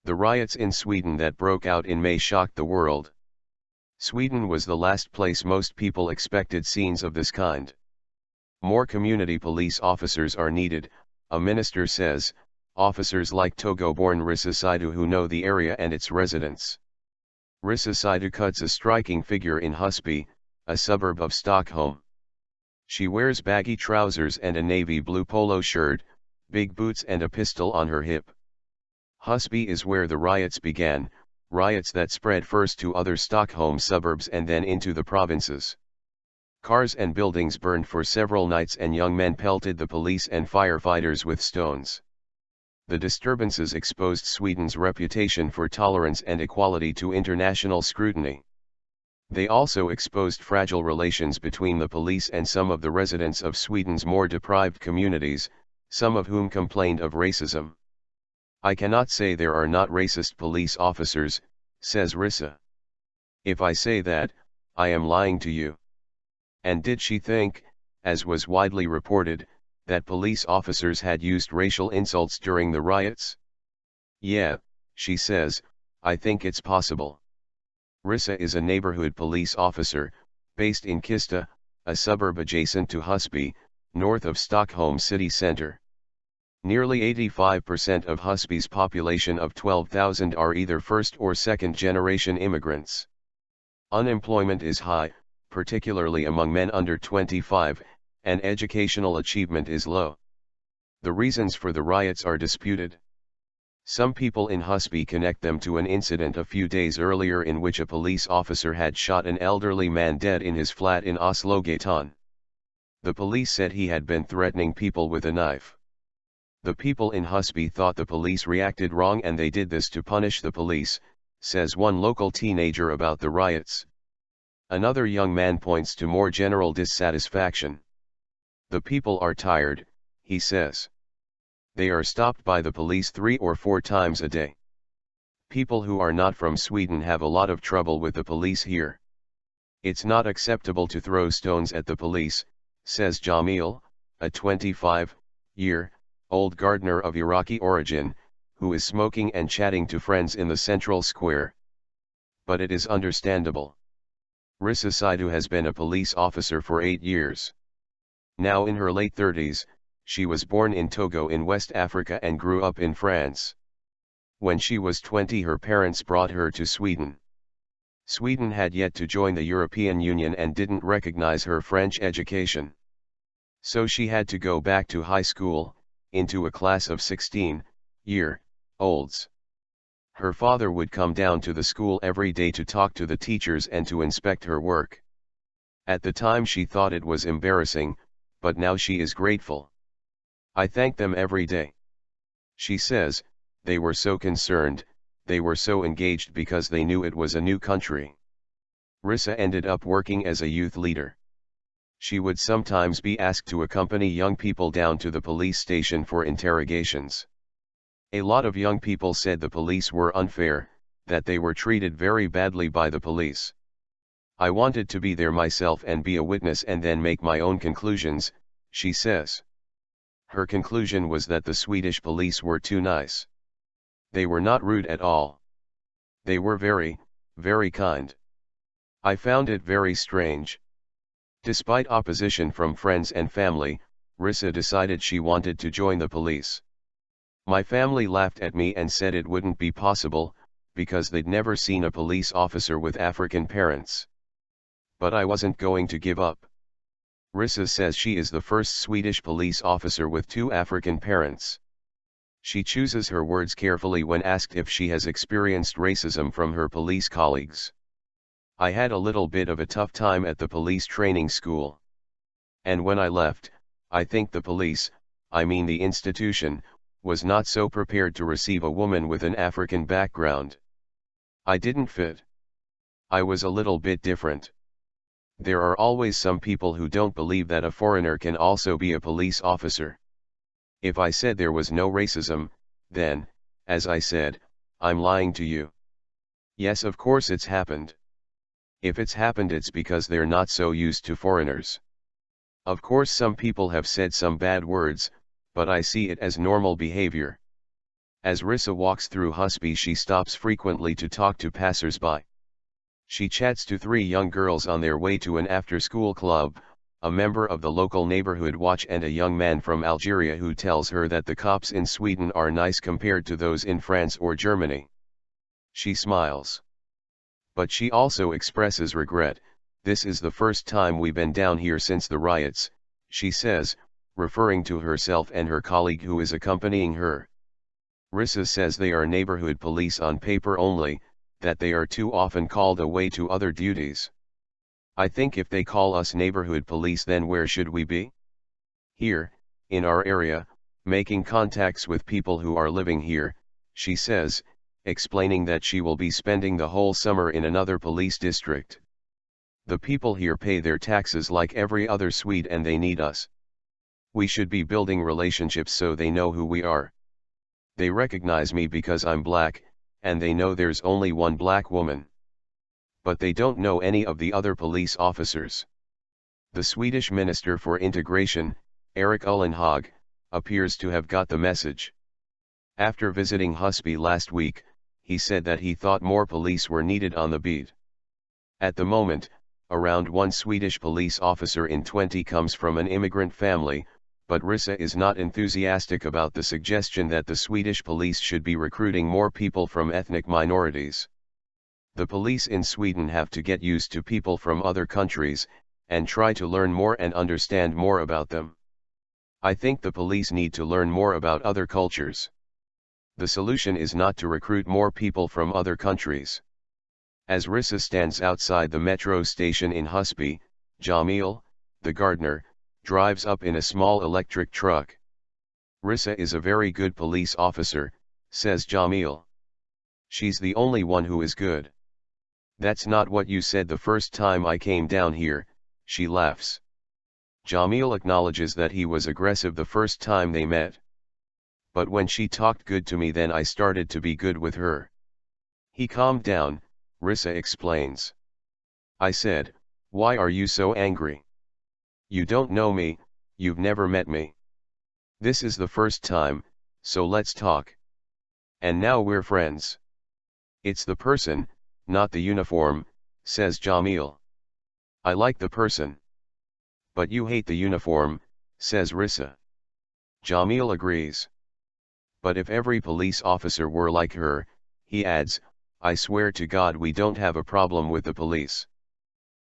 The riots in Sweden that broke out in May shocked the world. Sweden was the last place most people expected scenes of this kind. More community police officers are needed, a minister says, officers like Togo-born Rissa Seidou who know the area and its residents. Rissa Seidou cuts a striking figure in Husby, a suburb of Stockholm. She wears baggy trousers and a navy blue polo shirt, big boots and a pistol on her hip. Husby is where the riots began, riots that spread first to other Stockholm suburbs and then into the provinces. Cars and buildings burned for several nights and young men pelted the police and firefighters with stones. The disturbances exposed Sweden's reputation for tolerance and equality to international scrutiny. They also exposed fragile relations between the police and some of the residents of Sweden's more deprived communities, some of whom complained of racism. I cannot say there are not racist police officers, says Rissa. If I say that, I am lying to you. And did she think, as was widely reported, that police officers had used racial insults during the riots? Yeah, she says, I think it's possible. Rissa is a neighborhood police officer, based in Kista, a suburb adjacent to Husby, north of Stockholm city centre. Nearly 85% of Husby's population of 12,000 are either first or second generation immigrants. Unemployment is high, particularly among men under 25, and educational achievement is low. The reasons for the riots are disputed. Some people in Husby connect them to an incident a few days earlier in which a police officer had shot an elderly man dead in his flat in Oslo-Gatan. The police said he had been threatening people with a knife. The people in Husby thought the police reacted wrong and they did this to punish the police, says one local teenager about the riots. Another young man points to more general dissatisfaction. The people are tired, he says. They are stopped by the police 3 or 4 times a day. People who are not from Sweden have a lot of trouble with the police here. It's not acceptable to throw stones at the police, says Jamil, a 25-year-old gardener of Iraqi origin, who is smoking and chatting to friends in the central square. But it is understandable. Rissa Seidou has been a police officer for 8 years. Now in her late 30s, she was born in Togo in West Africa and grew up in France. When she was 20, her parents brought her to Sweden. Sweden had yet to join the European Union and didn't recognize her French education. So she had to go back to high school, into a class of 16-year-olds. Her father would come down to the school every day to talk to the teachers and to inspect her work. At the time she thought it was embarrassing, but now she is grateful. I thank them every day. She says, they were so concerned, they were so engaged because they knew it was a new country. Rissa ended up working as a youth leader. She would sometimes be asked to accompany young people down to the police station for interrogations. A lot of young people said the police were unfair, that they were treated very badly by the police. I wanted to be there myself and be a witness and then make my own conclusions, she says. Her conclusion was that the Swedish police were too nice. They were not rude at all. They were very, very kind. I found it very strange. Despite opposition from friends and family, Rissa decided she wanted to join the police. My family laughed at me and said it wouldn't be possible, because they'd never seen a police officer with African parents. But I wasn't going to give up. Rissa says she is the first Swedish police officer with 2 African parents. She chooses her words carefully when asked if she has experienced racism from her police colleagues. I had a little bit of a tough time at the police training school. And when I left, I think the police, I mean the institution, was not so prepared to receive a woman with an African background. I didn't fit. I was a little bit different. There are always some people who don't believe that a foreigner can also be a police officer. If I said there was no racism, then, as I said, I'm lying to you. Yes, of course it's happened. If it's happened, it's because they're not so used to foreigners. Of course some people have said some bad words, but I see it as normal behavior. As Rissa walks through Husby, she stops frequently to talk to passers-by. She chats to 3 young girls on their way to an after-school club, a member of the local neighborhood watch and a young man from Algeria who tells her that the cops in Sweden are nice compared to those in France or Germany. She smiles. But she also expresses regret. This is the first time we've been down here since the riots, she says, referring to herself and her colleague who is accompanying her. Rissa says they are neighborhood police on paper only, that they are too often called away to other duties. I think if they call us neighborhood police, then where should we be? Here, in our area, making contacts with people who are living here, she says, explaining that she will be spending the whole summer in another police district. The people here pay their taxes like every other Swede and they need us. We should be building relationships so they know who we are. They recognize me because I'm black, and they know there's only one black woman. But they don't know any of the other police officers. The Swedish Minister for Integration, Erik Ullenhag, appears to have got the message. After visiting Husby last week, he said that he thought more police were needed on the beat. At the moment, around 1 Swedish police officer in 20 comes from an immigrant family, but Rissa is not enthusiastic about the suggestion that the Swedish police should be recruiting more people from ethnic minorities. The police in Sweden have to get used to people from other countries, and try to learn more and understand more about them. I think the police need to learn more about other cultures. The solution is not to recruit more people from other countries. As Rissa stands outside the metro station in Husby, Jamil, the gardener, drives up in a small electric truck. Rissa is a very good police officer, says Jamil. She's the only one who is good. That's not what you said the first time I came down here, she laughs. Jamil acknowledges that he was aggressive the first time they met. But when she talked good to me, then I started to be good with her. He calmed down, Rissa explains. I said, "Why are you so angry? You don't know me, you've never met me. This is the first time, so let's talk. And now we're friends." It's the person, not the uniform, says Jamil. I like the person. But you hate the uniform, says Rissa. Jamil agrees. But if every police officer were like her, he adds, I swear to God we don't have a problem with the police.